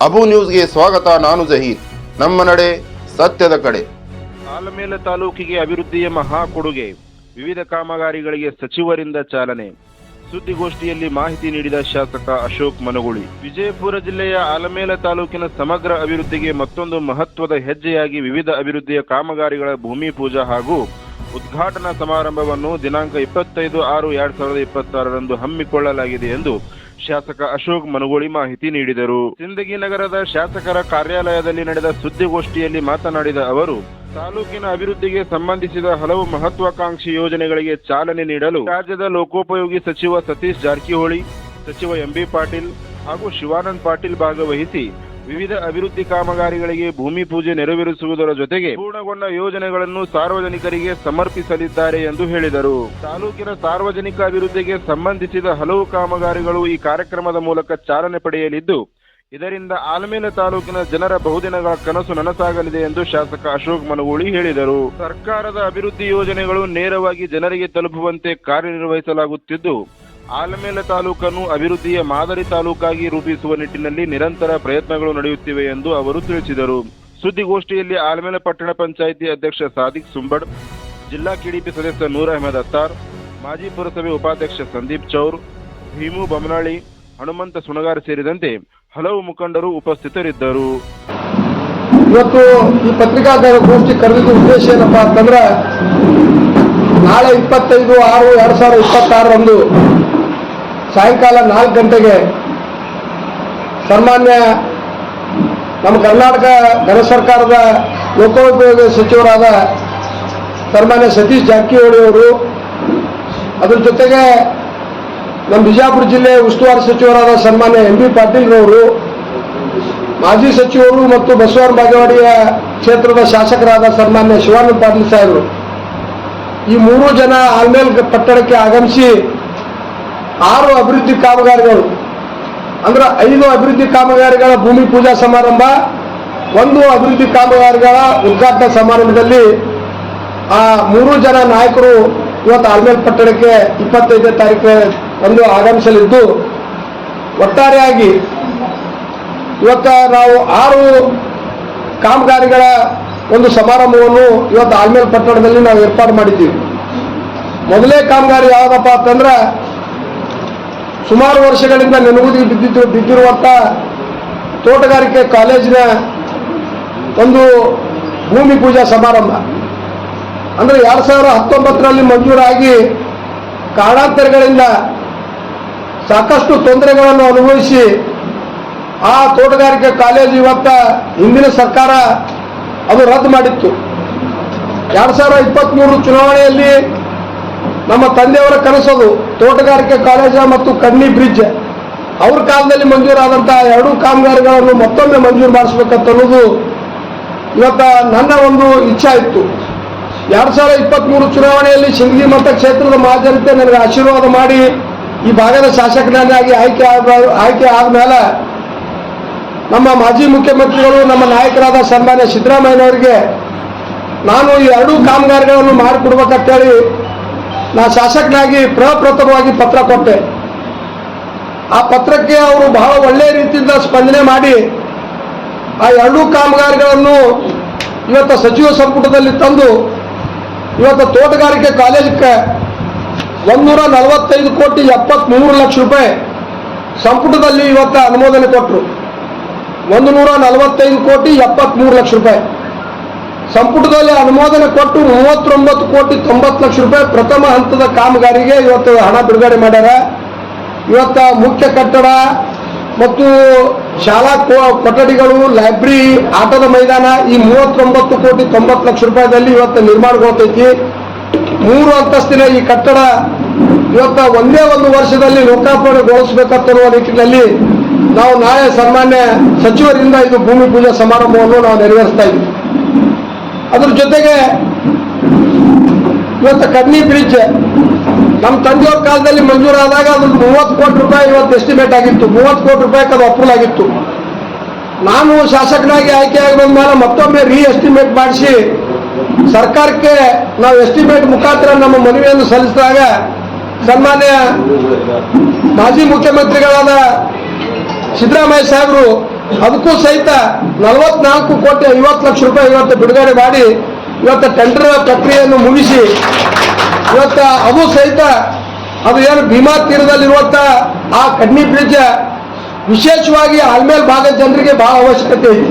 ಅಬು ನ್ಯೂಸ್ಗೆ ಸ್ವಾಗತ. ನಾನು ಜಹೀರ್. ನಮ್ಮ ನಡೆ ಸತ್ಯದ ಕಡೆ. ಆಲಮೇಲ ತಾಲೂಕಿಗೆ ಅಭಿವೃದ್ಧಿಯ ಮಹಾ ಕೊಡುಗೆ, ವಿವಿಧ ಕಾಮಗಾರಿಗಳಿಗೆ ಸಚಿವರಿಂದ ಚಾಲನೆ. ಸುದ್ದಿಗೋಷ್ಠಿಯಲ್ಲಿ ಮಾಹಿತಿ ನೀಡಿದ ಶಾಸಕ ಅಶೋಕ್ ಮನಗುಳಿ. ವಿಜಯಪುರ ಜಿಲ್ಲೆಯ ಆಲಮೇಲ ತಾಲೂಕಿನ ಸಮಗ್ರ ಅಭಿವೃದ್ಧಿಗೆ ಮತ್ತೊಂದು ಮಹತ್ವದ ಹೆಜ್ಜೆಯಾಗಿ ವಿವಿಧ ಅಭಿವೃದ್ಧಿಯ ಕಾಮಗಾರಿಗಳ ಭೂಮಿ ಪೂಜಾ ಹಾಗೂ ಉದ್ಘಾಟನಾ ಸಮಾರಂಭವನ್ನು ದಿನಾಂಕ 25/6/2026 ಹಮ್ಮಿಕೊಳ್ಳಲಾಗಿದೆ ಎಂದು ಶಾಸಕ ಅಶೋಕ್ ಮನಗುಳಿ ಮಾಹಿತಿ ನೀಡಿದರು. ಸಿಂದಗಿ ನಗರದ ಶಾಸಕರ ಕಾರ್ಯಾಲಯದಲ್ಲಿ ನಡೆದ ಸುದ್ದಿಗೋಷ್ಠಿಯಲ್ಲಿ ಮಾತನಾಡಿದ ಅವರು, ತಾಲೂಕಿನ ಅಭಿವೃದ್ಧಿಗೆ ಸಂಬಂಧಿಸಿದ ಹಲವು ಮಹತ್ವಾಕಾಂಕ್ಷಿ ಯೋಜನೆಗಳಿಗೆ ಚಾಲನೆ ನೀಡಲು ರಾಜ್ಯದ ಲೋಕೋಪಯೋಗಿ ಸಚಿವ ಸತೀಶ್ ಜಾರಕಿಹೊಳಿ, ಸಚಿವ ಎಂಬಿ ಪಾಟೀಲ್ ಹಾಗೂ ಶಿವಾನಂದ ಪಾಟೀಲ್ ಭಾಗವಹಿಸಿ ವಿವಿಧ ಅಭಿವೃದ್ಧಿ ಕಾಮಗಾರಿಗಳಿಗೆ ಭೂಮಿ ಪೂಜೆ ನೆರವೇರಿಸುವುದರ ಜೊತೆಗೆ ಪೂರ್ಣಗೊಂಡ ಯೋಜನೆಗಳನ್ನು ಸಾರ್ವಜನಿಕರಿಗೆ ಸಮರ್ಪಿಸಲಿದ್ದಾರೆ ಎಂದು ಹೇಳಿದರು. ತಾಲೂಕಿನ ಸಾರ್ವಜನಿಕ ಅಭಿವೃದ್ಧಿಗೆ ಸಂಬಂಧಿಸಿದ ಹಲವು ಕಾಮಗಾರಿಗಳು ಈ ಕಾರ್ಯಕ್ರಮದ ಮೂಲಕ ಚಾಲನೆ ಪಡೆಯಲಿದ್ದು, ಇದರಿಂದ ಆಲಮೇಲ ತಾಲೂಕಿನ ಜನರ ಬಹುದಿನಗಳ ಕನಸು ನನಸಾಗಲಿದೆ ಎಂದು ಶಾಸಕ ಅಶೋಕ್ ಮನಗುಳಿ ಹೇಳಿದರು. ಸರ್ಕಾರದ ಅಭಿವೃದ್ಧಿ ಯೋಜನೆಗಳು ನೇರವಾಗಿ ಜನರಿಗೆ ತಲುಪುವಂತೆ ಕಾರ್ಯನಿರ್ವಹಿಸಲಾಗುತ್ತಿದ್ದು, ಆಲಮೇಲ ತಾಲೂಕನ್ನು ಅಭಿವೃದ್ಧಿಯ ಮಾದರಿ ತಾಲೂಕಾಗಿ ರೂಪಿಸುವ ನಿಟ್ಟಿನಲ್ಲಿ ನಿರಂತರ ಪ್ರಯತ್ನಗಳು ನಡೆಯುತ್ತಿವೆ ಎಂದು ಅವರು ತಿಳಿಸಿದರು. ಸುದ್ದಿಗೋಷ್ಠಿಯಲ್ಲಿ ಆಲಮೇಲ ಪಟ್ಟಣ ಪಂಚಾಯಿತಿ ಅಧ್ಯಕ್ಷ ಸಾದಿಕ್ ಸುಂಬಡ್, ಜಿಲ್ಲಾ ಕೆಡಿಪಿ ಸದಸ್ಯ ನೂರ್ ಅಹಮದ್ ಅತ್ತಾರ್, ಮಾಜಿ ಪುರಸಭೆ ಉಪಾಧ್ಯಕ್ಷ ಸಂದೀಪ್ ಚೌರ್, ಭೀಮು ಬಮನಾಳಿ, ಹನುಮಂತ ಸುಣಗಾರ್ ಸೇರಿದಂತೆ ಹಲವು ಮುಖಂಡರು ಉಪಸ್ಥಿತರಿದ್ದರು. ಇವತ್ತು ಈ ಪತ್ರಿಕಾಗೋಷ್ಠಿ ಕರೆದಿದ್ದ ಉದ್ದೇಶ ಏನಪ್ಪಾ ಅಂತಂದ್ರೆ, ನಾಳೆ 25/6/2026 ಸಾಯಂಕಾಲ 4 ಗಂಟೆಗೆ ಸನ್ಮಾನ್ಯ ನಮ್ಮ ಕರ್ನಾಟಕ ಘನ ಸರ್ಕಾರದ ಲೋಕೋಪಯೋಗಿ ಸಚಿವರಾದ ಸನ್ಮಾನ್ಯ ಸತೀಶ್ ಜಾರಕಿಹೊಳಿ ಅವರು, ಅದ್ರ ಜೊತೆಗೆ ನಮ್ಮ ಬಿಜಾಪುರ ಜಿಲ್ಲೆ ಉಸ್ತುವಾರಿ ಸಚಿವರಾದ ಸನ್ಮಾನ್ಯ ಎಂಬಿ ಪಾಟೀಲ್ರವರು, ಮಾಜಿ ಸಚಿವರು ಮತ್ತು ಬಸವರ ಬಾಗೇವಾಡಿಯ ಕ್ಷೇತ್ರದ ಶಾಸಕರಾದ ಸನ್ಮಾನ್ಯ ಶಿವಾನಂದ ಪಾಟೀಲ್ ಸಾಹೇಬರು, ಈ 3 ಜನ ಆಲ್ಮೇಲ್ ಪಟ್ಟಣಕ್ಕೆ ಆಗಮಿಸಿ 6 ಅಭಿವೃದ್ಧಿ ಕಾಮಗಾರಿಗಳು ಅಂದ್ರೆ 5 ಅಭಿವೃದ್ಧಿ ಕಾಮಗಾರಿಗಳ ಭೂಮಿ ಪೂಜಾ ಸಮಾರಂಭ, 1 ಅಭಿವೃದ್ಧಿ ಕಾಮಗಾರಿಗಳ ಉದ್ಘಾಟನಾ ಸಮಾರಂಭದಲ್ಲಿ ಆ 3 ಜನ ನಾಯಕರು ಇವತ್ತು ಆಲ್ಮೇಲ್ ಪಟ್ಟಣಕ್ಕೆ 25ನೇ ತಾರೀಕು ಆಗಮಿಸಲಿದ್ದು, ಒಟ್ಟಾರೆಯಾಗಿ ಇವತ್ತು ನಾವು 6 ಕಾಮಗಾರಿಗಳ ಒಂದು ಸಮಾರಂಭವನ್ನು ಇವತ್ತು ಆಲ್ಮೇಲ್ ಪಟ್ಟಣದಲ್ಲಿ ನಾವು ಏರ್ಪಾಡು ಮಾಡಿದ್ದೀವಿ. ಮೊದಲೇ ಕಾಮಗಾರಿ ಯಾವುದಪ್ಪ ಅಂತಂದ್ರೆ, ಸುಮಾರು ವರ್ಷಗಳಿಂದ ನೆನಗುದಿಗೆ ಬಿದ್ದಿರುವಂಥ ತೋಟಗಾರಿಕೆ ಕಾಲೇಜಿನ ಒಂದು ಭೂಮಿ ಪೂಜಾ ಸಮಾರಂಭ. ಅಂದರೆ 2019ರಲ್ಲಿ ಮಂಜೂರಾಗಿ ಕಾರಣಾಂತರಗಳಿಂದ ಸಾಕಷ್ಟು ತೊಂದರೆಗಳನ್ನು ಅನುಭವಿಸಿ ಆ ತೋಟಗಾರಿಕೆ ಕಾಲೇಜು ಇವತ್ತ ಹಿಂದಿನ ಸರ್ಕಾರ ಅದು ರದ್ದು ಮಾಡಿತ್ತು. 2023 ಚುನಾವಣೆಯಲ್ಲಿ ನಮ್ಮ ತಂದೆಯವರ ಕನಸದು ತೋಟಗಾರಿಕೆ ಕಾಲೇಜ ಮತ್ತು ಕಡ್ನಿ ಬ್ರಿಡ್ಜ್ ಅವ್ರ ಕಾಲದಲ್ಲಿ ಮಂಜೂರಾದಂಥ 2 ಕಾಮಗಾರಿಗಳನ್ನು ಮತ್ತೊಮ್ಮೆ ಮಂಜೂರು ಮಾಡಿಸ್ಬೇಕಂತ ಅನ್ನೋದು ಇವತ್ತ ನನ್ನ ಒಂದು ಇಚ್ಛೆ ಇತ್ತು. 2023 ಚುನಾವಣೆಯಲ್ಲಿ ಸಿಂದಗಿ ಮತಕ್ಷೇತ್ರದ ಮಹಾಜನತೆ ನನಗೆ ಆಶೀರ್ವಾದ ಮಾಡಿ ಈ ಭಾಗದ ಶಾಸಕನಾಗಿ ಆಯ್ಕೆ ಆದಮೇಲೆ ನಮ್ಮ ಮಾಜಿ ಮುಖ್ಯಮಂತ್ರಿಗಳು, ನಮ್ಮ ನಾಯಕರಾದ ಸನ್ಮಾನ್ಯ ಸಿದ್ದರಾಮಯ್ಯನವರಿಗೆ ನಾನು ಈ 2 ಕಾಮಗಾರಿಗಳನ್ನು ಮಾಡಿಕೊಡ್ಬೇಕಂತೇಳಿ ನಾ ಶಾಸಕನಾಗಿ ಪ್ರಪ್ರಥಮವಾಗಿ ಪತ್ರ ಕೊಟ್ಟೆ. ಆ ಪತ್ರಕ್ಕೆ ಅವರು ಬಹಳ ಒಳ್ಳೆಯ ರೀತಿಯಿಂದ ಸ್ಪಂದನೆ ಮಾಡಿ ಆ 2 ಕಾಮಗಾರಿಗಳನ್ನು ಇವತ್ತು ಸಚಿವ ಸಂಪುಟದಲ್ಲಿ ತಂದು ಇವತ್ತು ತೋಟಗಾರಿಕೆ ಕಾಲೇಜಕ್ಕೆ 145,73,00,000 ರೂಪಾಯಿ ಸಂಪುಟದಲ್ಲಿ ಇವತ್ತು ಅನುಮೋದನೆ ಕೊಟ್ಟರು. 145,73,00,000 ರೂಪಾಯಿ ಸಂಪುಟದಲ್ಲಿ ಅನುಮೋದನೆ ಕೊಟ್ಟು 39,90,00,000 ರೂಪಾಯಿ ಪ್ರಥಮ ಹಂತದ ಕಾಮಗಾರಿಗೆ ಇವತ್ತು ಹಣ ಬಿಡುಗಡೆ ಮಾಡ್ಯಾರ. ಇವತ್ತು ಮುಖ್ಯ ಕಟ್ಟಡ ಮತ್ತು ಶಾಲಾ ಕೊಠಡಿಗಳು, ಲೈಬ್ರರಿ, ಆಟದ ಮೈದಾನ ಈ 39,90,00,000 ರೂಪಾಯಿದಲ್ಲಿ ಇವತ್ತು ನಿರ್ಮಾಣಗೊಳ್ತೈತಿ. 3 ಅಂತಸ್ತಿನ ಈ ಕಟ್ಟಡ ಇವತ್ತು ಒಂದೇ ಒಂದು ವರ್ಷದಲ್ಲಿ ಲೋಕಾರ್ಪಣೆಗೊಳಿಸಬೇಕಂತಿರುವ ನಿಟ್ಟಿನಲ್ಲಿ ನಾವು ನಾಳೆ ಸನ್ಮಾನ್ಯ ಸಚಿವರಿಂದ ಇದು ಭೂಮಿ ಪೂಜಾ ಸಮಾರಂಭವನ್ನು ನಾವು ನೆರವೇರಿಸ್ತಾ ಇದ್ದೀವಿ. ಅದ್ರ ಜೊತೆಗೆ ಇವತ್ತು ಕಡ್ನಿ ಬ್ರಿಡ್ಜ್ ನಮ್ಮ ತಂದೆಯವ್ರ ಕಾಲದಲ್ಲಿ ಮಂಜೂರಾದಾಗ ಅದ್ರದ್ದು 30 ಕೋಟಿ ರೂಪಾಯಿ ಇವತ್ತು ಎಸ್ಟಿಮೇಟ್ ಆಗಿತ್ತು. 30 ಕೋಟಿ ರೂಪಾಯಿಗೆ ಅದು ಅಪ್ರೂವಲ್ ಆಗಿತ್ತು. ನಾನು ಶಾಸಕನಾಗಿ ಆಯ್ಕೆಯಾಗಿ ಬಂದ ಮೇಲೆ ಮತ್ತೊಮ್ಮೆ ಎಸ್ಟಿಮೇಟ್ ಮಾಡಿಸಿ ಸರ್ಕಾರಕ್ಕೆ ನಾವು ಎಸ್ಟಿಮೇಟ್ ಮುಖಾಂತರ ನಮ್ಮ ಮನವಿಯನ್ನು ಸಲ್ಲಿಸಿದಾಗ ಸನ್ಮಾನ್ಯ ಮಾಜಿ ಮುಖ್ಯಮಂತ್ರಿಗಳಾದ ಸಿದ್ದರಾಮಯ್ಯ ಸಾಹೇಬರು ಅದಕ್ಕೂ ಸಹಿತ 44,50,00,000 ರೂಪಾಯಿ ಇವತ್ತು ಬಿಡುಗಡೆ ಮಾಡಿ ಇವತ್ತು ಟೆಂಡರ್ ಪ್ರಕ್ರಿಯೆಯನ್ನು ಮುಗಿಸಿ ಇವತ್ತು ಅದು ಸಹಿತ ಅದು ಏನು ಭೀಮಾ ತೀರದಲ್ಲಿರುವಂಥ ಆ ಕಡ್ನಿ ಬ್ರಿಡ್ಜ್ ವಿಶೇಷವಾಗಿ ಆಲ್ಮೇಲ್ ಭಾಗದ ಜನರಿಗೆ ಬಹಳ ಅವಶ್ಯಕತೆ ಇದೆ.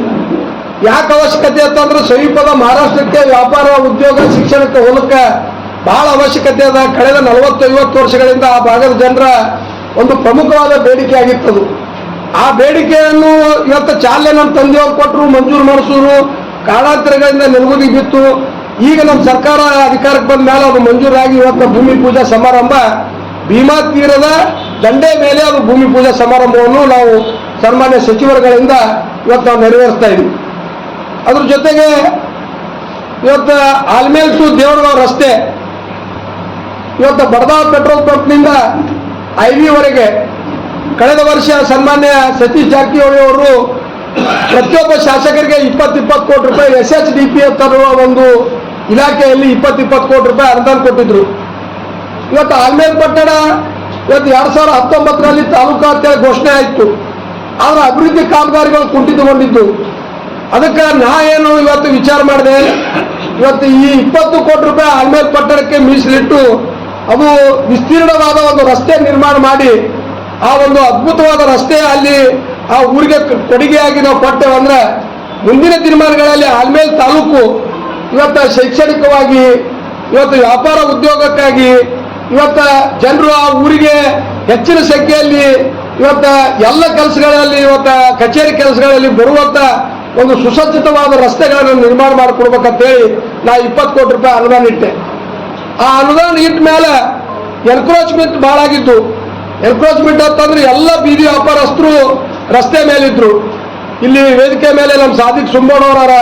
ಯಾಕೆ ಅವಶ್ಯಕತೆ ಅಂತಂದ್ರೆ ಸಮೀಪದ ಮಹಾರಾಷ್ಟ್ರಕ್ಕೆ ವ್ಯಾಪಾರ ಉದ್ಯೋಗ ಶಿಕ್ಷಣಕ್ಕೆ ಹೋಗಕ್ಕೆ ಬಹಳ ಅವಶ್ಯಕತೆ ಅದ. ಕಳೆದ 40-50 ವರ್ಷಗಳಿಂದ ಆ ಭಾಗದ ಜನರ ಒಂದು ಪ್ರಮುಖವಾದ ಬೇಡಿಕೆ ಆಗಿತ್ತದು. ಆ ಬೇಡಿಕೆಯನ್ನು ಇವತ್ತು ಚಾಲನೆ ನಮ್ಮ ತಂದೆಯವರು ಕೊಟ್ಟರು, ಮಂಜೂರು ಮಾಡಿಸಿದ್ರು, ಕಾರಣಾಂತರಗಳಿಂದ ನೆಲಗುದಿ ಬಿತ್ತು. ಈಗ ನಮ್ಮ ಸರ್ಕಾರ ಅಧಿಕಾರಕ್ಕೆ ಬಂದ ಮೇಲೆ ಅದು ಮಂಜೂರಾಗಿ ಇವತ್ತು ಭೂಮಿ ಪೂಜಾ ಸಮಾರಂಭ ಭೀಮಾ ತೀರದ ದಂಡೆ ಮೇಲೆ ಅದು ಭೂಮಿ ಪೂಜಾ ಸಮಾರಂಭವನ್ನು ನಾವು ಸನ್ಮಾನ್ಯ ಸಚಿವರುಗಳಿಂದ ಇವತ್ತು ನಾವು ನೆರವೇರಿಸ್ತಾ ಇದ್ದೀವಿ. ಅದ್ರ ಜೊತೆಗೆ ಇವತ್ತು ಆಲ್ಮೇಲ್ ಟು ದೇವರಗಾಂವ್ ರಸ್ತೆ ಇವತ್ತು ಬಡದಾವ್ ಪೆಟ್ರೋಲ್ ಪಂಪ್ನಿಂದ ಐವಿವರೆಗೆ ಕಳೆದ ವರ್ಷ ಸನ್ಮಾನ್ಯ ಸತೀಶ್ ಜಾರಕಿಹೊಳಿ ಅವರು ಪ್ರತಿಯೊಬ್ಬ ಶಾಸಕರಿಗೆ 20-20 ಕೋಟಿ ರೂಪಾಯಿ SHDP ತರುವ ಒಂದು ಇಲಾಖೆಯಲ್ಲಿ 20-20 ಕೋಟಿ ರೂಪಾಯಿ ಅನುದಾನ ಕೊಟ್ಟಿದ್ರು. ಇವತ್ತು ಆಲ್ಮೇಲ್ ಪಟ್ಟಣ ಇವತ್ತು 2019ರಲ್ಲಿ ತಾಲೂಕು ಅಂತೇಳಿ ಘೋಷಣೆ ಆಯಿತು. ಆದ್ರೆ ಅಭಿವೃದ್ಧಿ ಕಾಮಗಾರಿಗಳು ಕುಂಠಿತಗೊಂಡಿದ್ದು. ಅದಕ್ಕೆ ನಾ ಏನು ಇವತ್ತು ವಿಚಾರ ಮಾಡಿದೆ, ಇವತ್ತು ಈ 20 ಕೋಟಿ ರೂಪಾಯಿ ಆಲ್ಮೇಲ್ ಪಟ್ಟಣಕ್ಕೆ ಮೀಸಲಿಟ್ಟು ಅದು ವಿಸ್ತೀರ್ಣವಾದ ಒಂದು ರಸ್ತೆ ನಿರ್ಮಾಣ ಮಾಡಿ ಆ ಒಂದು ಅದ್ಭುತವಾದ ರಸ್ತೆ ಅಲ್ಲಿ ಆ ಊರಿಗೆ ಕೊಡುಗೆಯಾಗಿ ನಾವು ಕೊಟ್ಟೇವಂದ್ರೆ ಮುಂದಿನ ದಿನಮಾನಗಳಲ್ಲಿ ಆಲ್ಮೇಲ್ ತಾಲೂಕು ಇವತ್ತು ಶೈಕ್ಷಣಿಕವಾಗಿ ಇವತ್ತು ವ್ಯಾಪಾರ ಉದ್ಯೋಗಕ್ಕಾಗಿ ಇವತ್ತು ಜನರು ಆ ಊರಿಗೆ ಹೆಚ್ಚಿನ ಸಂಖ್ಯೆಯಲ್ಲಿ ಇವತ್ತು ಎಲ್ಲ ಕೆಲಸಗಳಲ್ಲಿ ಇವತ್ತು ಕಚೇರಿ ಕೆಲಸಗಳಲ್ಲಿ ಬರುವಂತ ಒಂದು ಸುಸಜ್ಜಿತವಾದ ರಸ್ತೆಗಳನ್ನು ನಿರ್ಮಾಣ ಮಾಡಿಕೊಡ್ಬೇಕಂತೇಳಿ ನಾ 20 ಕೋಟಿ ರೂಪಾಯಿ ಅನುದಾನ ಇಟ್ಟೆ. ಆ ಅನುದಾನ ಇಟ್ಟ ಮೇಲೆ ಎನ್ಕ್ರೋಚ್ಮೆಂಟ್ ಭಾಳ ಆಗಿದ್ದು. ಎನ್ಕ್ರೋಚ್ಮೆಂಟ್ ಅಂತಂದ್ರೆ ಎಲ್ಲ ಬೀದಿ ವ್ಯಾಪಾರಸ್ಥರು ರಸ್ತೆ ಮೇಲಿದ್ರು. ಇಲ್ಲಿ ವೇದಿಕೆ ಮೇಲೆ ನಮ್ಮ ಸಾದಿಕ್ ಸುಂಬೋಣವರ,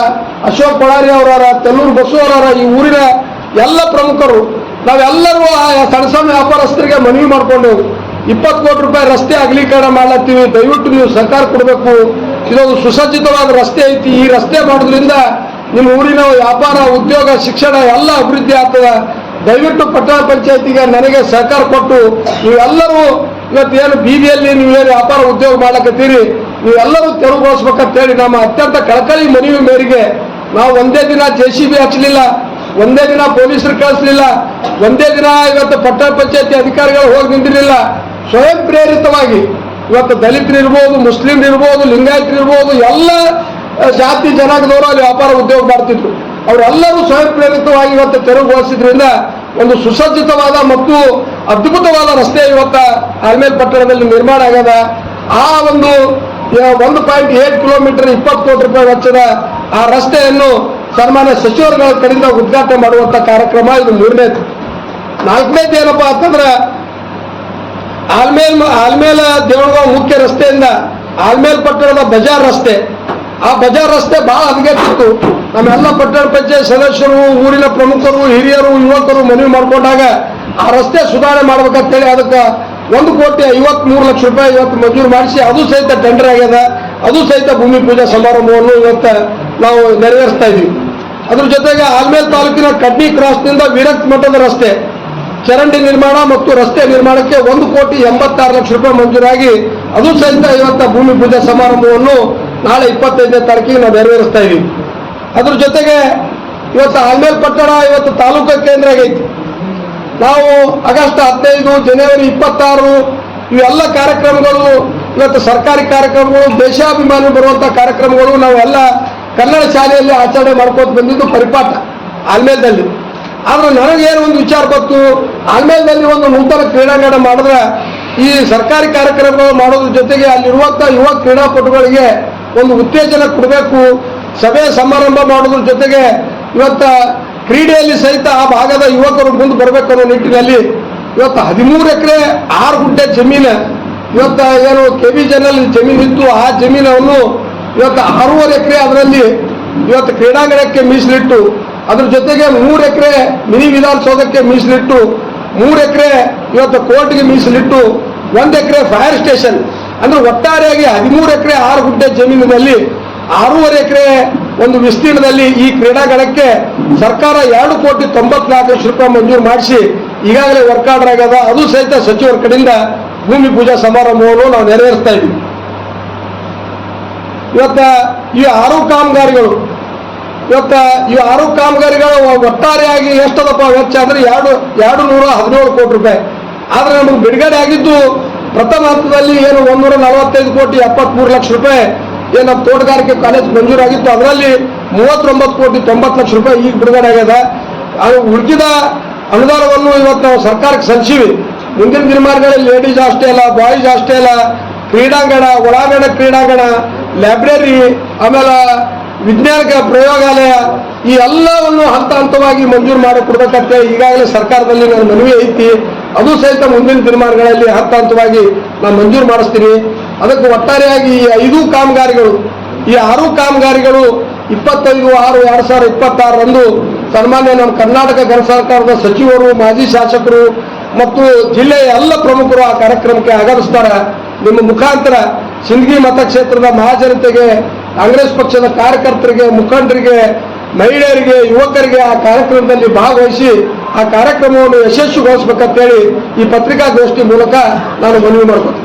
ಅಶೋಕ್ ಪಳಾರಿ ಅವರ, ತೆಲ್ಲೂರು ಬಸು ಅವರ, ಈ ಊರಿನ ಎಲ್ಲ ಪ್ರಮುಖರು ನಾವೆಲ್ಲರೂ ಆ ಸಣ್ಣ ಸಣ್ಣ ವ್ಯಾಪಾರಸ್ಥರಿಗೆ ಮನವಿ ಮಾಡ್ಕೊಂಡೆವು. 20 ಕೋಟಿ ರೂಪಾಯಿ ರಸ್ತೆ ಅಗಲೀಕರಣ ಮಾಡ್ಲತ್ತೀವಿ, ದಯವಿಟ್ಟು ನೀವು ಸರ್ಕಾರ ಕೊಡಬೇಕು. ಇದೊಂದು ಸುಸಜ್ಜಿತವಾದ ರಸ್ತೆ ಐತಿ. ಈ ರಸ್ತೆ ಮಾಡೋದ್ರಿಂದ ನಿಮ್ಮ ಊರಿನ ವ್ಯಾಪಾರ ಉದ್ಯೋಗ ಶಿಕ್ಷಣ ಎಲ್ಲ ಅಭಿವೃದ್ಧಿ ಆಗ್ತದೆ. ದಯವಿಟ್ಟು ಪಟ್ಟಣ ಪಂಚಾಯತಿಗೆ ನನಗೆ ಸಹಕಾರ ಕೊಟ್ಟು ನೀವೆಲ್ಲರೂ ಇವತ್ತೇನು ಬೀದಿಯಲ್ಲಿ ನೀವೇನು ವ್ಯಾಪಾರ ಉದ್ಯೋಗ ಮಾಡ್ಲಕತ್ತೀರಿ ನೀವೆಲ್ಲರೂ ತೆರವುಗೊಳಿಸ್ಬೇಕಂತೇಳಿ ನಮ್ಮ ಅತ್ಯಂತ ಕಳಕಳಿ ಮನವಿ ಮೇರೆಗೆ ನಾವು ಒಂದೇ ದಿನ JCB ಹಚ್ಚಲಿಲ್ಲ, ಒಂದೇ ದಿನ ಪೊಲೀಸರು ಕಳಿಸ್ಲಿಲ್ಲ, ಒಂದೇ ದಿನ ಇವತ್ತು ಪಟ್ಟಣ ಪಂಚಾಯತಿ ಅಧಿಕಾರಿಗಳು ಹೋಗಿ ನಿಂತಿರಲಿಲ್ಲ. ಸ್ವಯಂ ಪ್ರೇರಿತವಾಗಿ ಇವತ್ತು ದಲಿತರಿರ್ಬೋದು, ಮುಸ್ಲಿಮ್ರಿರ್ಬೋದು, ಲಿಂಗಾಯತರಿರ್ಬೋದು, ಎಲ್ಲ ಜಾತಿ ಜನಾಂಗದವರು ಅಲ್ಲಿ ವ್ಯಾಪಾರ ಉದ್ಯೋಗ ಮಾಡ್ತಿದ್ರು. ಅವರೆಲ್ಲರೂ ಸ್ವಯಂ ಪ್ರೇರಿತವಾಗಿ ಇವತ್ತು ತೆರವುಗೊಳಿಸಿದ್ರಿಂದ ಒಂದು ಸುಸಜ್ಜಿತವಾದ ಮತ್ತು ಅದ್ಭುತವಾದ ರಸ್ತೆ ಇವತ್ತು ಆಲ್ಮೇಲ್ ಪಟ್ಟಣದಲ್ಲಿ ನಿರ್ಮಾಣ ಆಗ್ಯದ. ಆ ಒಂದು 1.8 ಕಿಲೋಮೀಟರ್ 20 ಕೋಟಿ ರೂಪಾಯಿ ವೆಚ್ಚದ ಆ ರಸ್ತೆಯನ್ನು ಸನ್ಮಾನ್ಯ ಸಚಿವರುಗಳ ಕಡೆಯಿಂದ ಉದ್ಘಾಟನೆ ಮಾಡುವಂತ ಕಾರ್ಯಕ್ರಮ ಇದು 3ನೇದು. 4ನೇದು ಏನಪ್ಪಾ ಅಂತಂದ್ರೆ ಆಲ್ಮೇಲ ದೇವಳಗಾಂವ್ ಮುಖ್ಯ ರಸ್ತೆಯಿಂದ ಆಲ್ಮೇಲ್ ಪಟ್ಟಣದ ಬಜಾರ್ ರಸ್ತೆ, ಆ ಬಜಾರ್ ರಸ್ತೆ ಬಹಳ ಹದಗೆಟ್ಟಿತ್ತು. ನಮ್ಮೆಲ್ಲ ಪಟ್ಟಣ ಪಂಚಾಯತ್ ಸದಸ್ಯರು, ಊರಿನ ಪ್ರಮುಖರು, ಹಿರಿಯರು, ಯುವಕರು ಮನವಿ ಮಾಡಿಕೊಂಡಾಗ ಆ ರಸ್ತೆ ಸುಧಾರಣೆ ಮಾಡ್ಬೇಕಂತೇಳಿ ಅದಕ್ಕೆ 1,53,00,000 ರೂಪಾಯಿ ಇವತ್ತು ಮಂಜೂರು ಮಾಡಿಸಿ ಅದು ಸಹಿತ ಟೆಂಡರ್ ಆಗ್ಯದ. ಅದು ಸಹಿತ ಭೂಮಿ ಪೂಜಾ ಸಮಾರಂಭವನ್ನು ಇವತ್ತು ನಾವು ನೆರವೇರಿಸ್ತಾ ಇದ್ದೀವಿ. ಅದ್ರ ಜೊತೆಗೆ ಆಲ್ಮೇಲ್ ತಾಲೂಕಿನ ಕಡ್ನಿ ಕ್ರಾಸ್ನಿಂದ ವೀರಕ್ ಮಠದ ರಸ್ತೆ ಚರಂಡಿ ನಿರ್ಮಾಣ ಮತ್ತು ರಸ್ತೆ ನಿರ್ಮಾಣಕ್ಕೆ 1,86,00,000 ರೂಪಾಯಿ ಮಂಜೂರಾಗಿ ಅದು ಸಹಿತ ಇವತ್ತು ಭೂಮಿ ಪೂಜಾ ಸಮಾರಂಭವನ್ನು ನಾಳೆ 25ನೇ ತಾರೀಕಿಗೆ ನಾವು ನೆರವೇರಿಸ್ತಾ ಇದ್ದೀವಿ. ಅದ್ರ ಜೊತೆಗೆ ಇವತ್ತು ಆಲ್ಮೇಲ್ ಪಟ್ಟಣ ಇವತ್ತು ತಾಲೂಕು ಕೇಂದ್ರ ಆಗೈತಿ. ನಾವು ಆಗಸ್ಟ್ 15, ಜನವರಿ 26 ಇವೆಲ್ಲ ಕಾರ್ಯಕ್ರಮಗಳು ಇವತ್ತು ಸರ್ಕಾರಿ ಕಾರ್ಯಕ್ರಮಗಳು, ದೇಶಾಭಿಮಾನಿ ಬರುವಂಥ ಕಾರ್ಯಕ್ರಮಗಳು ನಾವೆಲ್ಲ ಕನ್ನಡ ಶಾಲೆಯಲ್ಲಿ ಆಚರಣೆ ಮಾಡ್ಕೋತ ಬಂದಿದ್ದು ಪರಿಪಾಠ ಆಲ್ಮೇಲ್ದಲ್ಲಿ. ಆದ್ರೆ ನನಗೇನು ಒಂದು ವಿಚಾರ ಬಂತು, ಆಲ್ಮೇಲ್ದಲ್ಲಿ ಒಂದು ನೂತನ ಕ್ರೀಡಾಂಗಣ ಮಾಡಿದ್ರೆ ಈ ಸರ್ಕಾರಿ ಕಾರ್ಯಕ್ರಮಗಳು ಮಾಡೋದ್ರ ಜೊತೆಗೆ ಅಲ್ಲಿರುವಂಥ ಯುವ ಕ್ರೀಡಾಪಟುಗಳಿಗೆ ಒಂದು ಉತ್ತೇಜನ ಕೊಡಬೇಕು, ಸಭೆ ಸಮಾರಂಭ ಮಾಡೋದ್ರ ಜೊತೆಗೆ ಇವತ್ತು ಕ್ರೀಡೆಯಲ್ಲಿ ಸಹಿತ ಆ ಭಾಗದ ಯುವಕರು ಮುಂದೆ ಬರಬೇಕು ಅನ್ನೋ ನಿಟ್ಟಿನಲ್ಲಿ ಇವತ್ತು 13 ಎಕರೆ 6 ಗುಂಟೆ ಜಮೀನು ಇವತ್ತು ಏನು KBJNL ಜಮೀನಿತ್ತು. ಆ ಜಮೀನನ್ನು ಇವತ್ತು 6.5 ಎಕರೆ ಅದರಲ್ಲಿ ಇವತ್ತು ಕ್ರೀಡಾಂಗಣಕ್ಕೆ ಮೀಸಲಿಟ್ಟು, ಅದ್ರ ಜೊತೆಗೆ 3 ಎಕರೆ ಮಿನಿ ವಿಧಾನಸೌಧಕ್ಕೆ ಮೀಸಲಿಟ್ಟು, 3 ಎಕರೆ ಇವತ್ತು ಕೋರ್ಟ್ಗೆ ಮೀಸಲಿಟ್ಟು, 1 ಎಕರೆ ಫೈರ್ ಸ್ಟೇಷನ್, ಅಂದ್ರೆ ಒಟ್ಟಾರೆಯಾಗಿ 13 ಎಕರೆ 6 ಗುಂಟೆ ಜಮೀನಿನಲ್ಲಿ 6.5 ಎಕರೆ ಒಂದು ವಿಸ್ತೀರ್ಣದಲ್ಲಿ ಈ ಕ್ರೀಡಾಂಗಣಕ್ಕೆ ಸರ್ಕಾರ 2,90,00,000 ರೂಪಾಯಿ ಮಂಜೂರು ಮಾಡಿಸಿ ಈಗಾಗಲೇ ವರ್ಕ್ ಆರ್ಡರ್ ಆಗ್ಯದ. ಅದು ಸಹಿತ ಸಚಿವರ ಕಡೆಯಿಂದ ಭೂಮಿ ಪೂಜಾ ಸಮಾರಂಭವನ್ನು ನಾವು ನೆರವೇರಿಸ್ತಾ ಇದ್ದೀವಿ. ಇವತ್ತು ಈ 6 ಕಾಮಗಾರಿಗಳು ಈ 6 ಕಾಮಗಾರಿಗಳು ಒಟ್ಟಾರೆಯಾಗಿ ಎಷ್ಟದಪ್ಪ ವೆಚ್ಚ ಅಂದ್ರೆ 217 ಕೋಟಿ ರೂಪಾಯಿ. ಆದರೆ ನಮಗೆ ಬಿಡುಗಡೆ ಆಗಿದ್ದು ಪ್ರಥಮ ಹಂತದಲ್ಲಿ ಏನು 145 ಕೋಟಿ 73 ಲಕ್ಷ ರೂಪಾಯಿ ಏನು ನಮ್ಮ ತೋಟಗಾರಿಕೆ ಕಾಲೇಜ್ ಮಂಜೂರಾಗಿತ್ತು. ಅದರಲ್ಲಿ 39 ಕೋಟಿ 90 ಲಕ್ಷ ರೂಪಾಯಿ ಈಗ ಬಿಡುಗಡೆ ಆಗ್ಯದ. ಅದು ಉಳಿದ ಅನುದಾನವನ್ನು ಇವತ್ತು ನಾವು ಸರ್ಕಾರಕ್ಕೆ ಸಲ್ಲಿಸಿವಿ. ಮುಂದಿನ ದಿನಮಾನಗಳಲ್ಲಿ ಲೇಡೀಸ್ ಹಾಸ್ಟೆಲ್, ಬಾಯ್ಸ್ ಹಾಸ್ಟೆಲ್, ಕ್ರೀಡಾಂಗಣ, ಒಳಾಂಗಣ ಕ್ರೀಡಾಂಗಣ, ಲೈಬ್ರರಿ, ಆಮೇಲೆ ವಿಜ್ಞಾನಿಕ ಪ್ರಯೋಗಾಲಯ ಈ ಎಲ್ಲವನ್ನು ಹಂತ ಹಂತವಾಗಿ ಮಂಜೂರು ಮಾಡಿ ಕೊಡ್ಬೇಕಂತೇಳಿ ಈಗಾಗಲೇ ಸರ್ಕಾರದಲ್ಲಿ ನನ್ನ ಮನವಿ ಐತಿ. ಅದು ಸಹಿತ ಮುಂದಿನ ದಿನಮಾನಗಳಲ್ಲಿ ಹಂತ ಹಂತವಾಗಿ ನಾನು ಮಂಜೂರು ಮಾಡಿಸ್ತೀನಿ. ಅದಕ್ಕೆ ಒಟ್ಟಾರೆಯಾಗಿ ಈ 5 ಕಾಮಗಾರಿಗಳು, ಈ 6 ಕಾಮಗಾರಿಗಳು 25/6/2026 ಸನ್ಮಾನ್ಯ ನಮ್ಮ ಕರ್ನಾಟಕ ಘನ ಸರ್ಕಾರದ ಸಚಿವರು, ಮಾಜಿ ಶಾಸಕರು ಮತ್ತು ಜಿಲ್ಲೆಯ ಎಲ್ಲ ಪ್ರಮುಖರು ಆ ಕಾರ್ಯಕ್ರಮಕ್ಕೆ ಆಗಮಿಸ್ತಾರೆ. ನಿಮ್ಮ ಮುಖಾಂತರ ಸಿಂದಗಿ ಮತಕ್ಷೇತ್ರದ ಮಹಾಜನತೆಗೆ, ಕಾಂಗ್ರೆಸ್ ಪಕ್ಷದ ಕಾರ್ಯಕರ್ತರಿಗೆ, ಮುಖಂಡರಿಗೆ, ಮಹಿಳೆಯರಿಗೆ, ಯುವಕರಿಗೆ ಆ ಕಾರ್ಯಕ್ರಮದಲ್ಲಿ ಭಾಗವಹಿಸಿ ಆ ಕಾರ್ಯಕ್ರಮವನ್ನು ಯಶಸ್ವಿಗೊಳಿಸಬೇಕಂತೇಳಿ ಈ ಪತ್ರಿಕಾಗೋಷ್ಠಿ ಮೂಲಕ ನಾನು ಮನವಿ ಮಾಡ್ತೀನಿ.